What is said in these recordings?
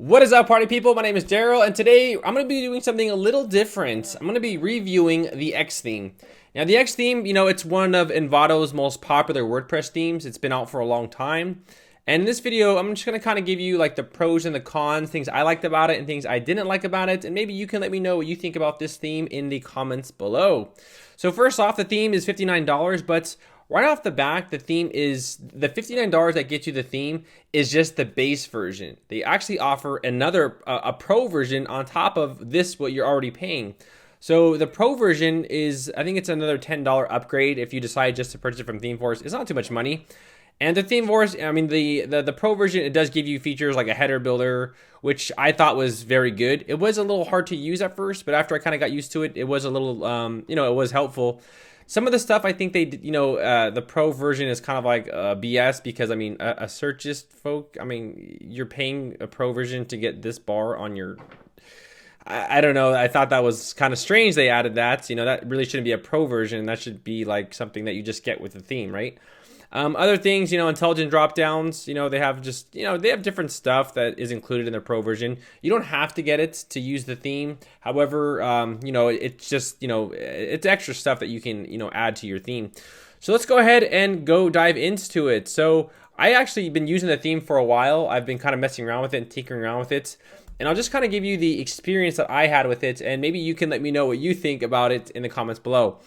What is up, party people? My name is Darrel, and today I'm going to be doing something a little different. I'm going to be reviewing the X theme. Now, the X theme, it's one of Envatos' most popular WordPress themes. It's been out for a long time. And in this video, I'm just going to kind of give you like the pros and the cons, things I liked about it and things I didn't like about it. And maybe you can let me know what you think about this theme in the comments below. So first off, the theme is $59, but right off the bat, the theme is the $59 that gets you the theme is just the base version. They actually offer another a pro version on top of this, what you're already paying. So the pro version is, I think it's another $10 upgrade if you decide just to purchase it from ThemeForce. It's not too much money. And the ThemeForce, I mean, the pro version, it does give you features like a header builder, which I thought was very good. It was a little hard to use at first, but after I kind of got used to it, it was a little, it was helpful. Some of the stuff I think they, the pro version is kind of like BS because, I mean, a searchist folk, I mean, you're paying a pro version to get this bar on your, I don't know. I thought that was kind of strange they added that. That really shouldn't be a pro version. That should be like something that you just get with the theme, right? Other things, intelligent drop downs, they have just, they have different stuff that is included in their pro version. You don't have to get it to use the theme. However, it's just, it's extra stuff that you can, add to your theme. So let's go ahead and go dive into it. So I actually been using the theme for a while. I've been kind of messing around with it and tinkering around with it. And I'll just kind of give you the experience that I had with it. And maybe you can let me know what you think about it in the comments below.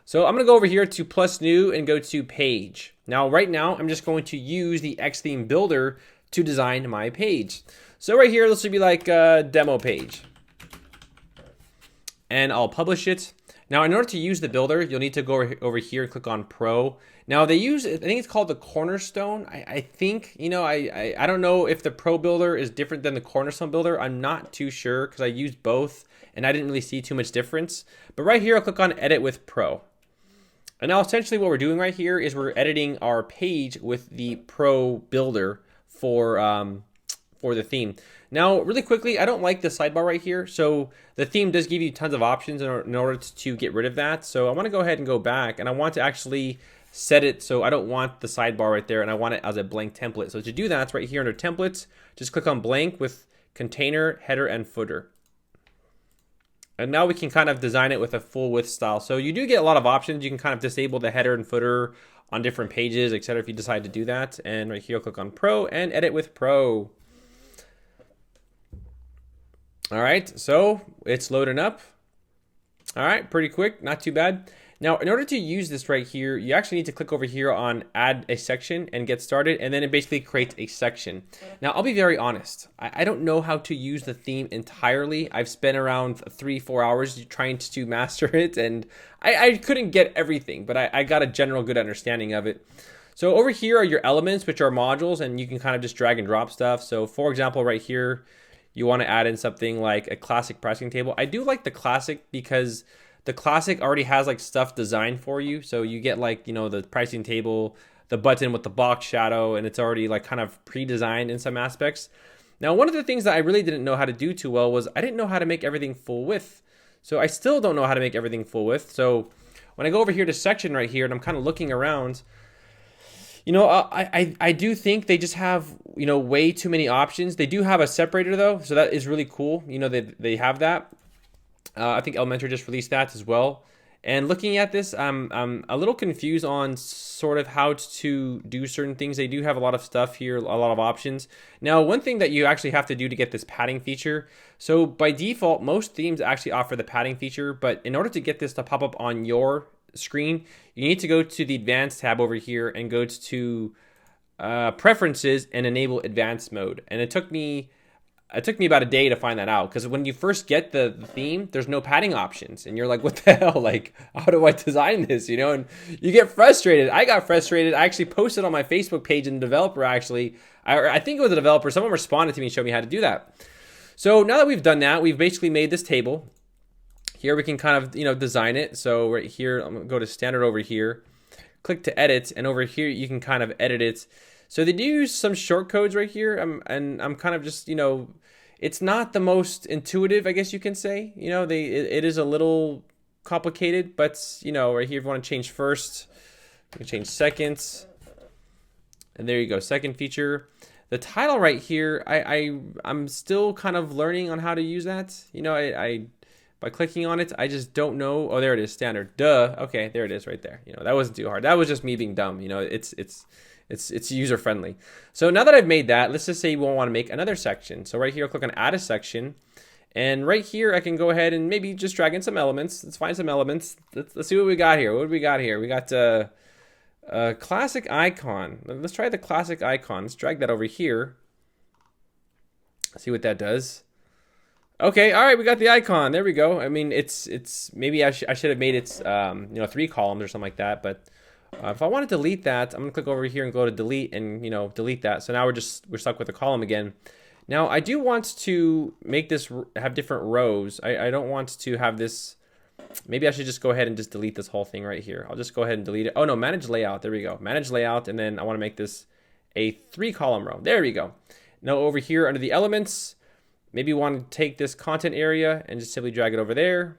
So I'm going to go over here to plus new and go to page. Now, right now, I'm just going to use the X theme builder to design my page. So right here, this would be like a demo page. And I'll publish it. Now, in order to use the builder, you'll need to go over here and click on Pro. Now, they use, I think it's called the Cornerstone. I think, I don't know if the Pro builder is different than the Cornerstone builder. I'm not too sure because I used both and I didn't really see too much difference. But right here, I'll click on Edit with Pro. And now essentially what we're doing right here is we're editing our page with the Pro builder for the theme. Now, really quickly, I don't like the sidebar right here. So the theme does give you tons of options in order to get rid of that. So I want to go ahead and go back and I want to actually set it so I don't want the sidebar right there and I want it as a blank template. So to do that, it's right here under templates, just click on blank with container, header, and footer. And now we can kind of design it with a full width style. So you do get a lot of options. You can kind of disable the header and footer on different pages, etc. if you decide to do that. And right here, I'll click on Pro and Edit with Pro. All right, so it's loading up. All right, pretty quick, not too bad. Now, in order to use this right here, you actually need to click over here on add a section and get started, and then it basically creates a section. Now, I'll be very honest. I don't know how to use the theme entirely. I've spent around 3-4 hours trying to master it, and I couldn't get everything, but I got a general good understanding of it. So over here are your elements, which are modules, and you can kind of just drag and drop stuff. So for example, right here, you want to add in something like a classic pricing table. I do like the classic because the classic already has like stuff designed for you. So you get like, the pricing table, the button with the box shadow, and it's already like kind of pre-designed in some aspects. Now, one of the things that I really didn't know how to do too well was I didn't know how to make everything full width. So I still don't know how to make everything full width. So when I go over here to section right here and I'm kind of looking around, I do think they just have, way too many options. They do have a separator though. So that is really cool. They have that. I think Elementor just released that as well. And looking at this, I'm a little confused on sort of how to do certain things. They do have a lot of stuff here, a lot of options. Now, one thing that you actually have to do to get this padding feature. So by default, most themes actually offer the padding feature. But in order to get this to pop up on your screen, you need to go to the advanced tab over here and go to preferences and enable advanced mode. And it took me about a day to find that out because when you first get the theme, there's no padding options. And you're like, what the hell? Like, how do I design this? And you get frustrated. I got frustrated. I actually posted on my Facebook page and the developer actually, I think it was a developer, someone responded to me and showed me how to do that. So now that we've done that, we've basically made this table. Here we can kind of, design it. So right here, I'm going to go to standard over here, click to edit, and over here you can kind of edit it. So they do use some short codes right here, and I'm kind of just, it's not the most intuitive, I guess you can say. It is a little complicated, but, right here if you want to change first, you can change seconds, and there you go, second feature. The title right here, I'm still kind of learning on how to use that. You know, I by clicking on it, I just don't know. Oh, there it is, standard. Duh. Okay, there it is right there. You know, that wasn't too hard. That was just me being dumb. You know, it's user friendly. So now that I've made that, let's just say we want to make another section. So right here, I'll click on add a section. And right here, I can go ahead and maybe just drag in some elements. Let's find some elements. Let's see what we got here. What do we got here? We got a classic icon. Let's try the classic icon. Let's drag that over here. See what that does. Okay, all right, we got the icon. There we go. I mean, it's maybe I should have made it 3 columns or something like that. But if I want to delete that, I'm gonna click over here and go to delete and delete that. So now we're stuck with a column again. Now I do want to make this have different rows. I don't want to have this. Maybe I should just go ahead and just delete this whole thing right here. I'll just go ahead and delete it. Oh no, manage layout. There we go. Manage layout, and then I want to make this a 3 column row. There we go. Now over here under the elements, maybe you want to take this content area and just simply drag it over there.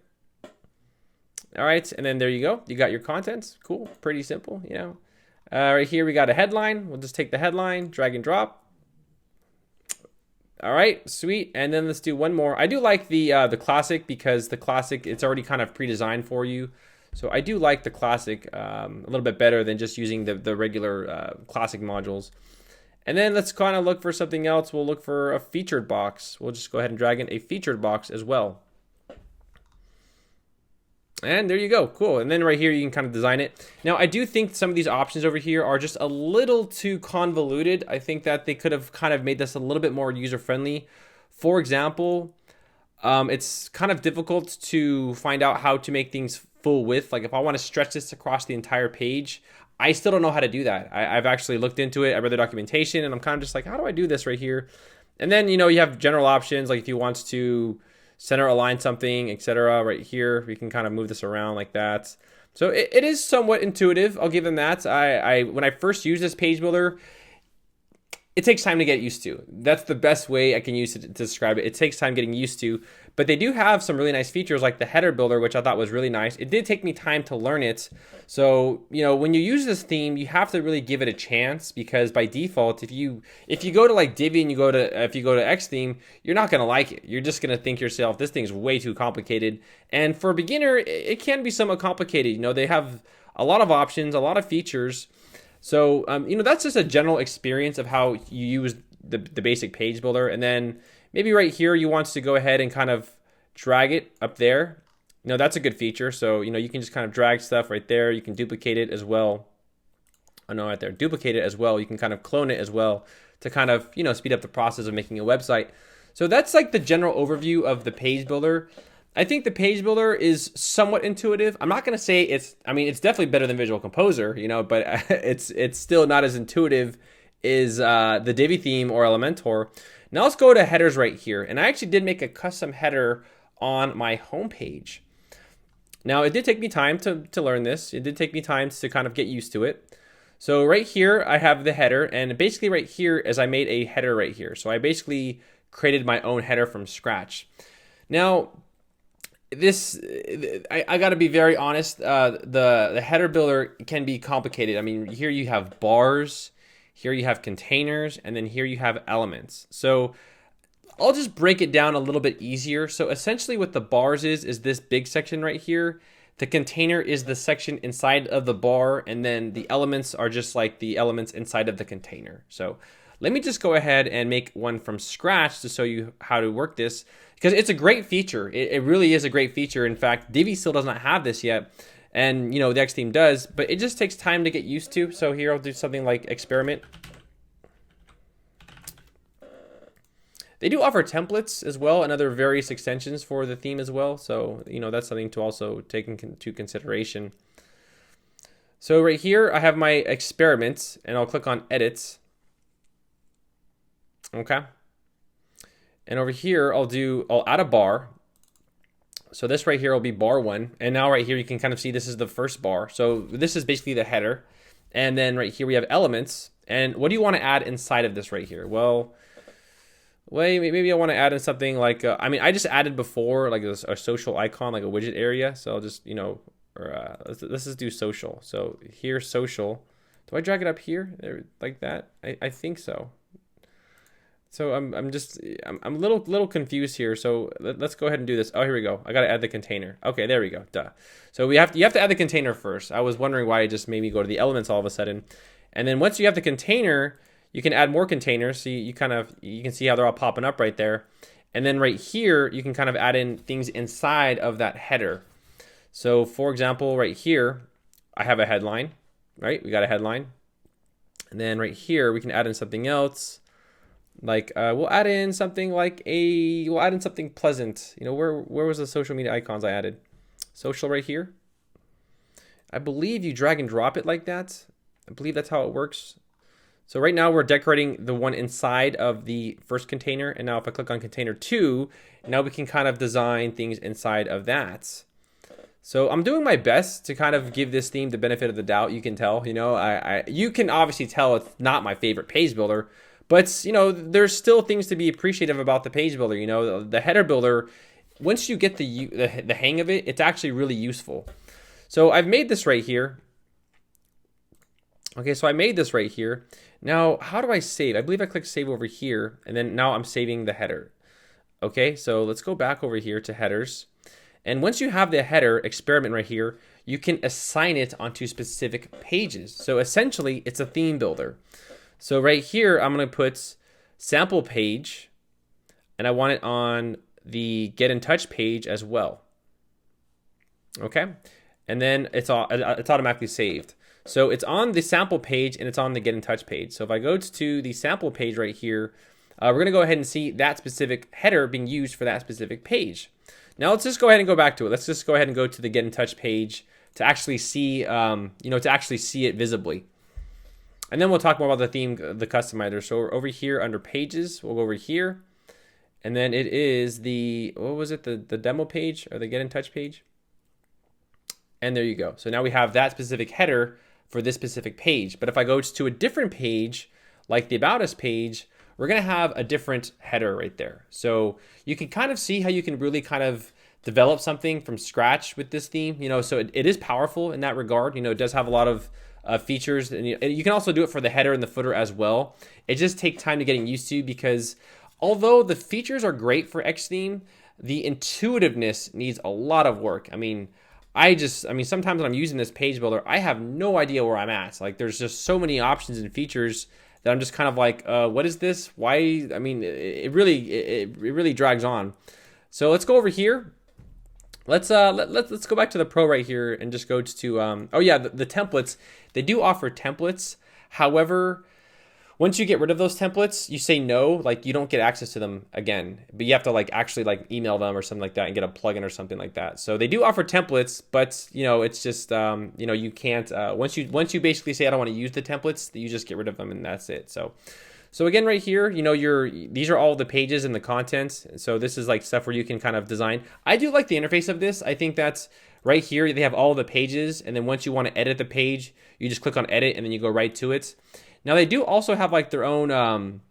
All right, and then there you go. You got your contents. Cool, pretty simple, Right here we got a headline. We'll just take the headline, drag and drop. All right, sweet. And then let's do one more. I do like the classic because the classic, it's already kind of pre-designed for you. So I do like the classic a little bit better than just using the regular classic modules. And then let's kind of look for something else. We'll look for a featured box. We'll just go ahead and drag in a featured box as well. And there you go, cool. And then right here, you can kind of design it. Now, I do think some of these options over here are just a little too convoluted. I think that they could have kind of made this a little bit more user-friendly. For example, it's kind of difficult to find out how to make things full width. Like if I want to stretch this across the entire page, I still don't know how to do that. I've actually looked into it. I read the documentation, and I'm kind of just like, how do I do this right here? And then, you have general options, like if you want to center align something, etc. Right here, we can kind of move this around like that. So it is somewhat intuitive. I'll give them that. When I first used this page builder, it takes time to get used to. That's the best way I can use it to describe it. It takes time getting used to, but they do have some really nice features like the header builder, which I thought was really nice. It did take me time to learn it. So, when you use this theme, you have to really give it a chance because by default, if you go to like Divi and if you go to X theme, you're not going to like it. You're just going to think yourself, this thing's way too complicated. And for a beginner, it can be somewhat complicated. They have a lot of options, a lot of features. So, that's just a general experience of how you use the basic page builder. And then maybe right here, you want to go ahead and kind of drag it up there. That's a good feature. So, you can just kind of drag stuff right there. You can duplicate it as well. Oh, no, right there. Duplicate it as well. You can kind of clone it as well to kind of, speed up the process of making a website. So that's like the general overview of the page builder. I think the page builder is somewhat intuitive. I'm not going to say it's definitely better than Visual Composer, but it's still not as intuitive as the Divi theme or Elementor. Now let's go to headers right here. And I actually did make a custom header on my homepage. Now it did take me time to learn this. It did take me time to kind of get used to it. So right here, I have the header, and basically right here is I made a header right here. So I basically created my own header from scratch. Now, I got to be very honest. The header builder can be complicated. I mean, here you have bars, here you have containers, and then here you have elements. So I'll just break it down a little bit easier. So essentially what the bars is this big section right here. The container is the section inside of the bar, and then the elements are just like the elements inside of the container. So let me just go ahead and make one from scratch to show you how to work this, because it's a great feature. It really is a great feature. In fact, Divi still does not have this yet, and the X theme does, but it just takes time to get used to. So here I'll do something like experiment. They do offer templates as well and other various extensions for the theme as well. So, that's something to also take into consideration. So right here, I have my experiments, and I'll click on edits. Okay. And over here, I'll add a bar. So this right here will be bar 1. And now right here, you can kind of see this is the first bar. So this is basically the header. And then right here, we have elements. And what do you want to add inside of this right here? Well, maybe I want to add in something like, I just added before like a social icon, like a widget area. So I'll just, let's just do social. So here's social. Do I drag it up here like that? I think so. So I'm a little confused here. So let's go ahead and do this. Oh, here we go. I got to add the container. Okay, there we go. Duh. So you have to add the container first. I was wondering why it just made me go to the elements all of a sudden. And then once you have the container, you can add more containers. So you can see how they're all popping up right there. And then right here, you can kind of add in things inside of that header. So for example, right here, I have a headline, right? We got a headline. And then right here, we can add in something else. Like we'll add in something pleasant. You know, where was the social media icons I added? Social right here. I believe you drag and drop it like that. I believe that's how it works. So right now we're decorating the one inside of the first container. And now if I click on container 2, now we can kind of design things inside of that. So I'm doing my best to kind of give this theme the benefit of the doubt. You can tell, you know, you can obviously tell it's not my favorite page builder, but you know, there's still things to be appreciative about the page builder. You know, the header builder, once you get the hang of it, it's actually really useful. So I've made this right here. Okay, so I made this right here. Now, how do I save? I believe I click save over here, and then now I'm saving the header. Okay, so let's go back over here to headers. And once you have the header experiment right here, you can assign it onto specific pages. So essentially, it's a theme builder. So right here, I'm going to put sample page, and I want it on the get in touch page as well. Okay, and then it's automatically saved. So it's on the sample page and it's on the get in touch page. So if I go to the sample page right here, we're going to go ahead and see that specific header being used for that specific page. Now let's just go ahead and go back to it. Let's just go ahead and go to the get in touch page to actually see, it visibly. And then we'll talk more about the theme, the customizer. So over here under pages, we'll go over here. And then it is the demo page or the get in touch page. And there you go. So now we have that specific header for this specific page. But if I go to a different page, like the About Us page, we're going to have a different header right there. So you can kind of see how you can really kind of develop something from scratch with this theme. You know, so it is powerful in that regard. You know, it does have a lot of features. And you can also do it for the header and the footer as well. It just takes time to getting used to, because although the features are great for Xtheme, the intuitiveness needs a lot of work. I mean, sometimes when I'm using this page builder, I have no idea where I'm at. Like, there's just so many options and features that I'm just kind of like, what is this? Why? I mean, it really drags on. So let's go over here. Let's go back to the Pro right here and just go to the templates. They do offer templates. However, once you get rid of those templates, you say no, like you don't get access to them again, but you have to like actually like email them or something like that and get a plugin or something like that. So they do offer templates, but you know, it's just, you can't, once you basically say, I don't want to use the templates, you just get rid of them and that's it. So again, right here, you know, these are all the pages and the contents. So this is like stuff where you can kind of design. I do like the interface of this. I think that's right here. They have all the pages. And then once you want to edit the page, you just click on edit and then you go right to it. Now they do also have like their own,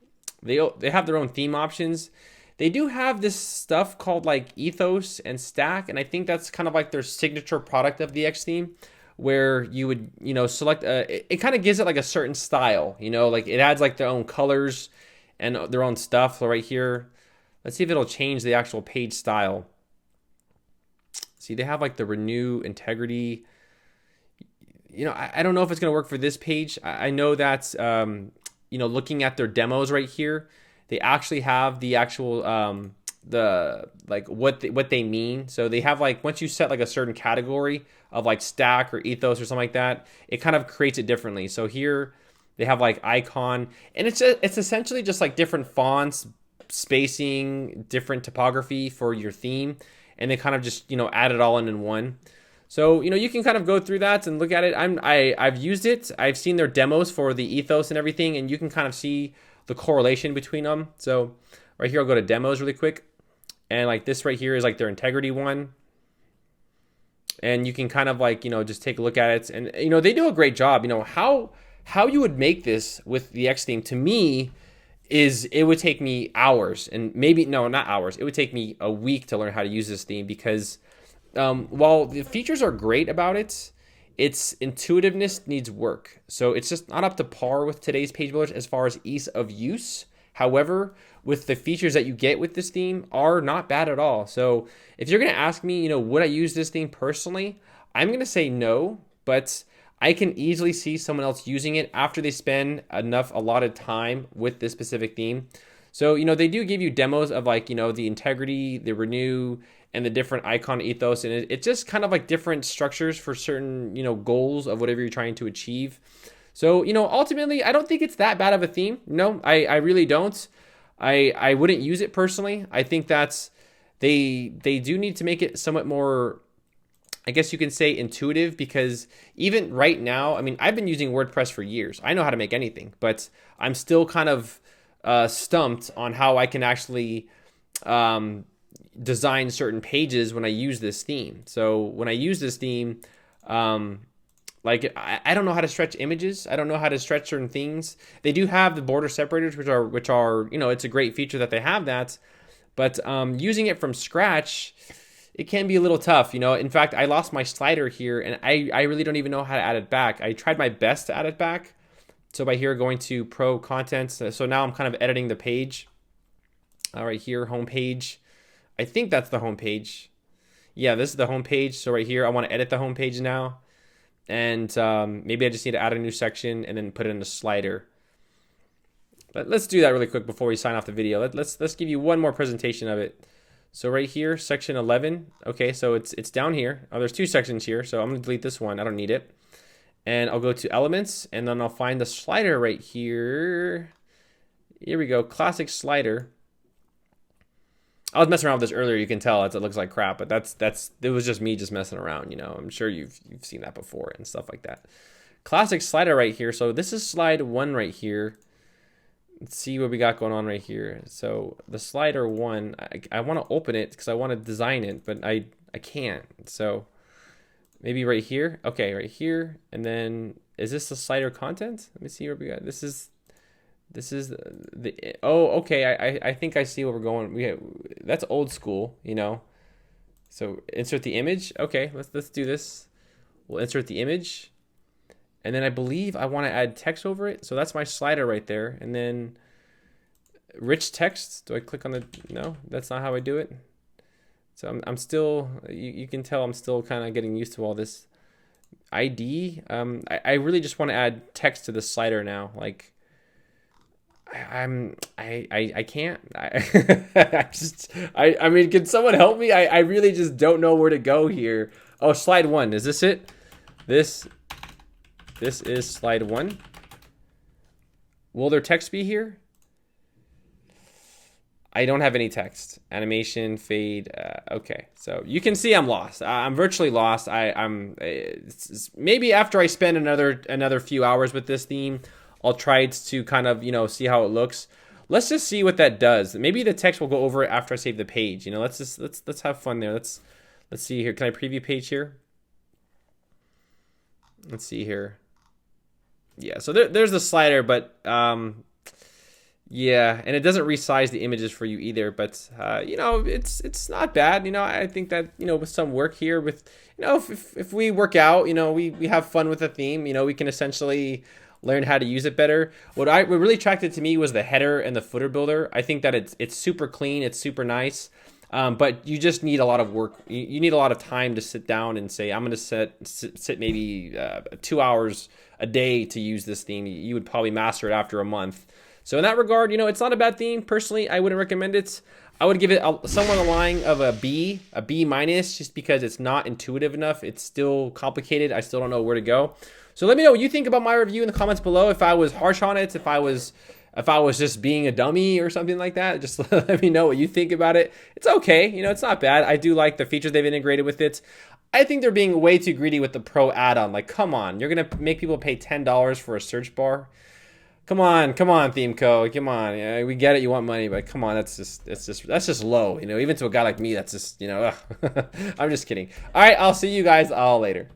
they have their own theme options. They do have this stuff called like Ethos and Stack, and I think that's kind of like their signature product of the Xtheme, where you would, you know, select, it kind of gives it like a certain style, you know, like it adds like their own colors and their own stuff. So right here, let's see if it'll change the actual page style. See, they have like the renew integrity. You know, I don't know if it's going to work for this page. I know that, looking at their demos right here, they actually have the actual, what they mean. So they have like, once you set like a certain category of like Stack or Ethos or something like that, it kind of creates it differently. So here they have like icon, and it's essentially just like different fonts, spacing, different typography for your theme. And they kind of just, add it all in one. So, you can kind of go through that and look at it. I've used it. I've seen their demos for the Ethos and everything, and you can kind of see the correlation between them. So right here, I'll go to demos really quick. And like this right here is like their integrity one. And you can kind of like, just take a look at it. And, they do a great job. How you would make this with the Xtheme, to me, is it would take me hours, and maybe, no, not hours. It would take me a week to learn how to use this theme, because while the features are great about it, its intuitiveness needs work. So it's just not up to par with today's page builders as far as ease of use. However, with the features that you get with this theme are not bad at all. So if you're going to ask me, would I use this theme personally? I'm going to say no, but I can easily see someone else using it after they spend enough allotted time with this specific theme. So, they do give you demos of like, the integrity, the renew, and the different icon ethos. And it's just kind of like different structures for certain, goals of whatever you're trying to achieve. So, ultimately, I don't think it's that bad of a theme. No, I really don't. I wouldn't use it personally. I think that's, they do need to make it somewhat more, I guess you can say, intuitive, because even right now, I mean, I've been using WordPress for years. I know how to make anything, but I'm still kind of stumped on how I can actually design certain pages when I use this theme. So when I use this theme, like I don't know how to stretch images. I don't know how to stretch certain things. They do have the border separators, which are it's a great feature that they have that, but using it from scratch, it can be a little tough. In fact, I lost my slider here, and I really don't even know how to add it back. I tried my best to add it back. So by here, going to Pro Content. So now I'm kind of editing the page. Right here, home page. I think that's the home page. Yeah, this is the home page. So right here, I want to edit the home page now. And maybe I just need to add a new section and then put it in the slider. But let's do that really quick before we sign off the video. Let's give you one more presentation of it. So right here, section 11. Okay, so it's down here. Oh, there's two sections here. So I'm going to delete this one. I don't need it. And I'll go to elements, and then I'll find the slider right here. Here we go, classic slider. I was messing around with this earlier. You can tell it looks like crap, but it was just me just messing around. I'm sure you've seen that before and stuff like that. Classic slider right here. So this is slide 1 right here. Let's see what we got going on right here. So the slider 1, I want to open it because I want to design it, but I can't. So maybe right here. Okay, right here. And then is this the slider content? Let me see what we got. This is the oh, okay. I think I see where we're going. That's old school, So insert the image. Okay, let's do this. We'll insert the image. And then I believe I want to add text over it. So that's my slider right there. And then rich text. Do I click on the, no, that's not how I do it. So I'm still, you can tell I'm still kind of getting used to all this ID. I really just want to add text to the slider now. Like I can't, I mean, can someone help me? I really just don't know where to go here. Oh, slide 1. Is this it? This is slide 1. Will there text be here? I don't have any text. Animation, fade. Okay, so you can see I'm lost. I'm virtually lost. Maybe after I spend another few hours with this theme, I'll try to kind of see how it looks. Let's just see what that does. Maybe the text will go over it after I save the page. Let's have fun there. Let's see here. Can I preview page here? Let's see here. Yeah, so there's the slider, but yeah, and it doesn't resize the images for you either, but it's not bad. I think that with some work here, with if we work out, we have fun with the theme, we can essentially learn how to use it better. What really attracted to me was the header and the footer builder. I think that it's super clean, it's super nice. But you just need a lot of work. You need a lot of time to sit down and say, I'm going to sit maybe 2 hours a day to use this theme. You would probably master it after a month. So in that regard, it's not a bad theme. Personally, I wouldn't recommend it. I would give it somewhere on the line of a B minus, just because it's not intuitive enough. It's still complicated. I still don't know where to go. So let me know what you think about my review in the comments below. If I was harsh on it, if I was just being a dummy or something like that, just let me know what you think about it. It's okay. It's not bad. I do like the features they've integrated with it. I think they're being way too greedy with the Pro add-on. Like, come on. You're going to make people pay $10 for a search bar? Come on, ThemeCo. Come on. Yeah, we get it. You want money, but come on. That's just low. Even to a guy like me, that's just, I'm just kidding. All right. I'll see you guys all later.